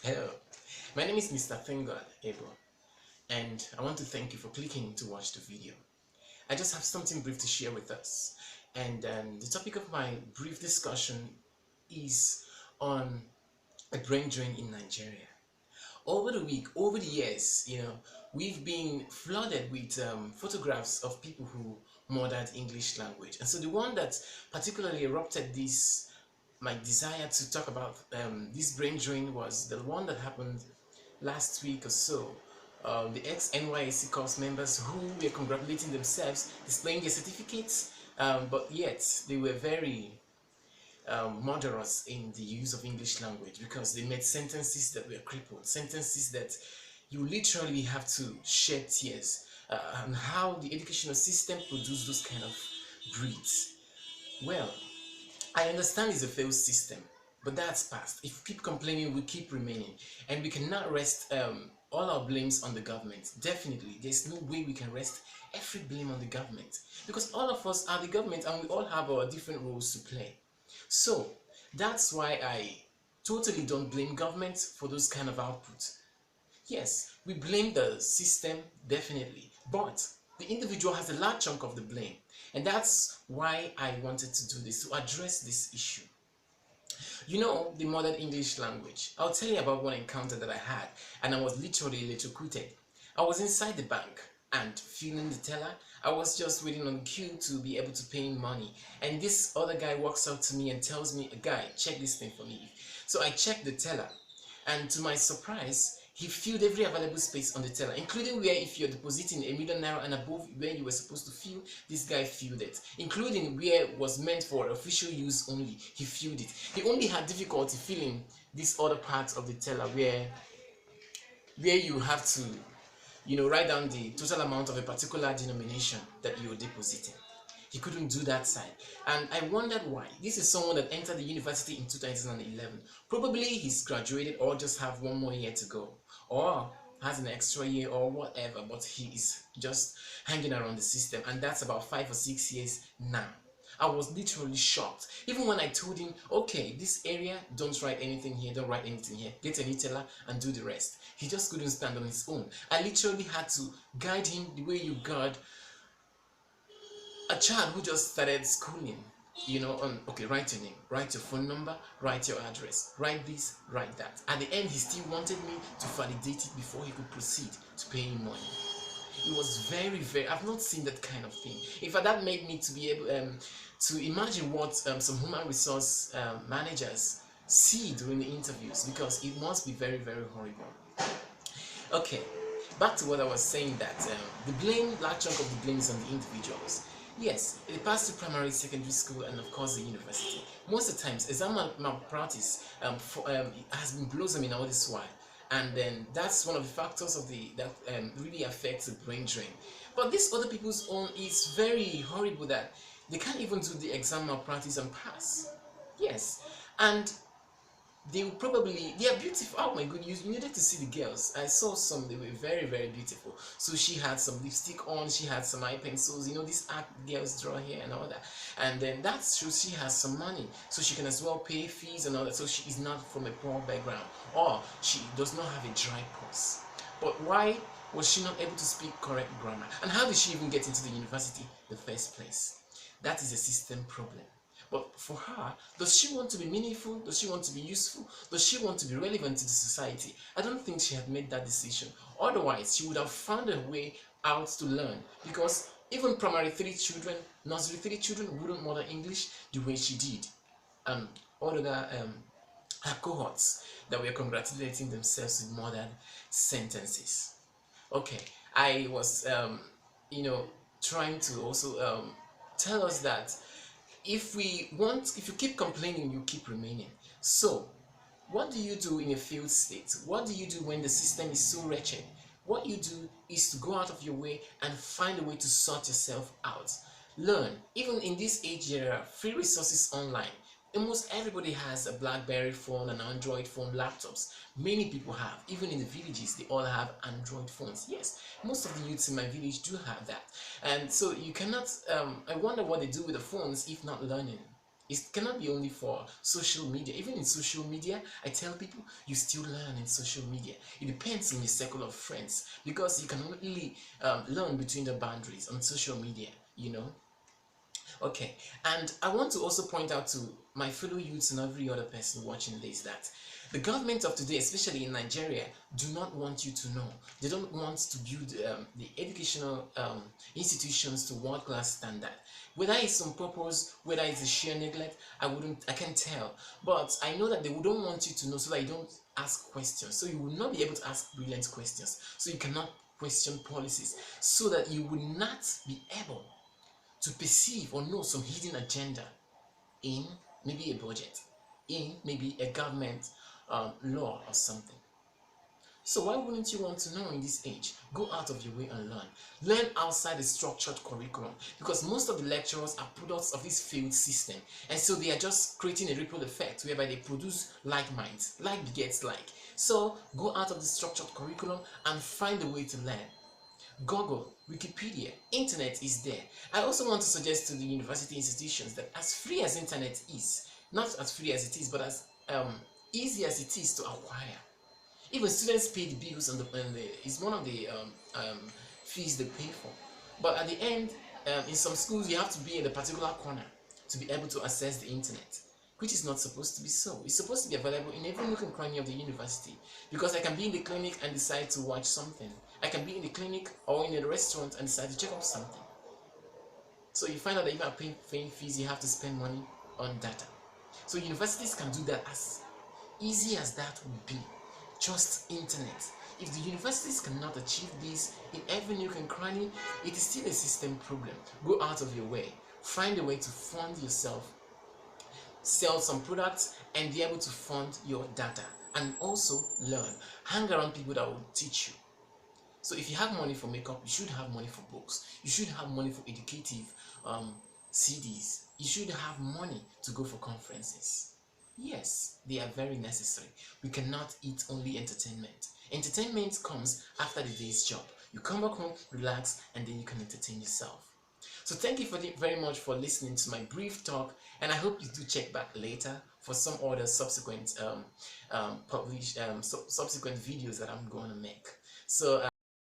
Hello, my name is Mr. Thingard Abel, and I want to thank you for clicking to watch the video. I just have something brief to share with us, and the topic of my brief discussion is on a brain drain in Nigeria. Over the week, over the years, we've been flooded with photographs of people who murdered English language, and so the one that particularly erupted this my desire to talk about this brain drain was the one that happened last week or so. The ex-NYSC Corps members who were congratulating themselves, displaying their certificates, but yet they were very murderous in the use of English language because they made sentences that were crippled, sentences that you literally have to shed tears, and how the educational system produced those kind of breeds. Well, I understand it's a failed system, but that's past. If we keep complaining, we keep remaining, and we cannot rest all our blames on the government. Definitely, there's no way we can rest every blame on the government because all of us are the government and we all have our different roles to play. So that's why I totally don't blame government for those kind of output. Yes, we blame the system, definitely, but the individual has a large chunk of the blame. And that's why I wanted to do this, to address this issue. You know, the modern English language. I'll tell you about one encounter that I had, and I was literally electrocuted. I was inside the bank and feeling the teller. I was just waiting on queue to be able to pay him money. And this other guy walks up to me and tells me, "Guy, check this thing for me." So I checked the teller, and to my surprise, he filled every available space on the teller, including where if you're depositing ₦1,000,000 and above where you were supposed to fill, this guy filled it. Including where it was meant for official use only, he filled it. He only had difficulty filling this other part of the teller where you have to, write down the total amount of a particular denomination that you're depositing. He couldn't do that side, and I wondered why. This is someone that entered the university in 2011. Probably he's graduated or just have one more year to go, or has an extra year or whatever, but he is just hanging around the system, and that's about 5 or 6 years now. I was literally shocked. Even when I told him, okay, this area, don't write anything here, don't write anything here, get a new teller and do the rest. He just couldn't stand on his own. I literally had to guide him the way you guide a child who just started schooling, on, okay, write your name, write your phone number, write your address, write this, write that. At the end, he still wanted me to validate it before he could proceed to pay him money. It was very, very, I've not seen that kind of thing. In fact, that made me to be able to imagine what some human resource managers see during the interviews, because it must be very, very horrible. Okay, back to what I was saying, that the blame, large chunk of the blame is on the individuals. Yes, it passed through primary, secondary school, and of course the university. Most of the times, exam malpractice has been blossoming all this while, and then that's one of the factors that really affects the brain drain. But this other people's own is very horrible, that they can't even do the exam malpractice and pass. Yes, and they are beautiful. Oh my god, you needed to see the girls. I saw some, they were very, very beautiful. So she had some lipstick on, she had some eye pencils, these art girls draw here and all that. And then that shows she has some money, so she can as well pay fees and all that. So she is not from a poor background, or she does not have a dry purse. But why was she not able to speak correct grammar? And how did she even get into the university in the first place? That is a system problem. But for her, does she want to be meaningful? Does she want to be useful? Does she want to be relevant to the society? I don't think she had made that decision. Otherwise, she would have found a way out to learn. Because even primary 3 children, nursery 3 children wouldn't mother English the way she did. And all other her cohorts that were congratulating themselves with modern sentences. Okay, I was, trying to also tell us that if you keep complaining, you keep remaining. So, what do you do in a failed state? What do you do when the system is so wretched? What you do is to go out of your way and find a way to sort yourself out. Learn. Even in this age, there are free resources online. Almost everybody has a BlackBerry phone, an Android phone, laptops. Many people have. Even in the villages, they all have Android phones. Yes, most of the youths in my village do have that. And so you cannot, I wonder what they do with the phones if not learning. It cannot be only for social media. Even in social media, I tell people you still learn in social media. It depends on your circle of friends, because you can only learn between the boundaries on social media, you know. Okay, and I want to also point out to my fellow youths and every other person watching this that the government of today, especially in Nigeria, do not want you to know. They don't want to build the educational institutions to world-class standard. Whether it's on purpose, whether it's a sheer neglect, I can't tell. But I know that they don't want you to know so that you don't ask questions. So you will not be able to ask brilliant questions. So you cannot question policies. So that you will not be able to perceive or know some hidden agenda in maybe a budget, in maybe a government law or something. So why wouldn't you want to know in this age? Go out of your way and learn. Learn outside the structured curriculum, because most of the lecturers are products of this failed system, and so they are just creating a ripple effect whereby they produce like minds, like begets like. So go out of the structured curriculum and find a way to learn. Google, Wikipedia, internet is there. I also want to suggest to the university institutions that as free as internet is, not as free as it is, but as easy as it is to acquire. Even students pay the bills it's one of the fees they pay for. But at the end, in some schools, you have to be in a particular corner to be able to access the internet, which is not supposed to be so. It's supposed to be available in every nook and cranny of the university, because I can be in the clinic and decide to watch something. I can be in the clinic or in a restaurant and decide to check out something. So you find out that if you are paying fees, you have to spend money on data. So universities can do that as easy as that would be. Just internet. If the universities cannot achieve this in every nook and cranny, it is still a system problem. Go out of your way. Find a way to fund yourself, sell some products, and be able to fund your data, and also learn. Hang around people that will teach you. So if you have money for makeup, you should have money for books. You should have money for educative CDs. You should have money to go for conferences. Yes, they are very necessary. We cannot eat only entertainment. Entertainment comes after the day's job. You come back home, relax, and then you can entertain yourself. So thank you very much for listening to my brief talk, and I hope you do check back later for some other subsequent subsequent videos that I'm going to make. So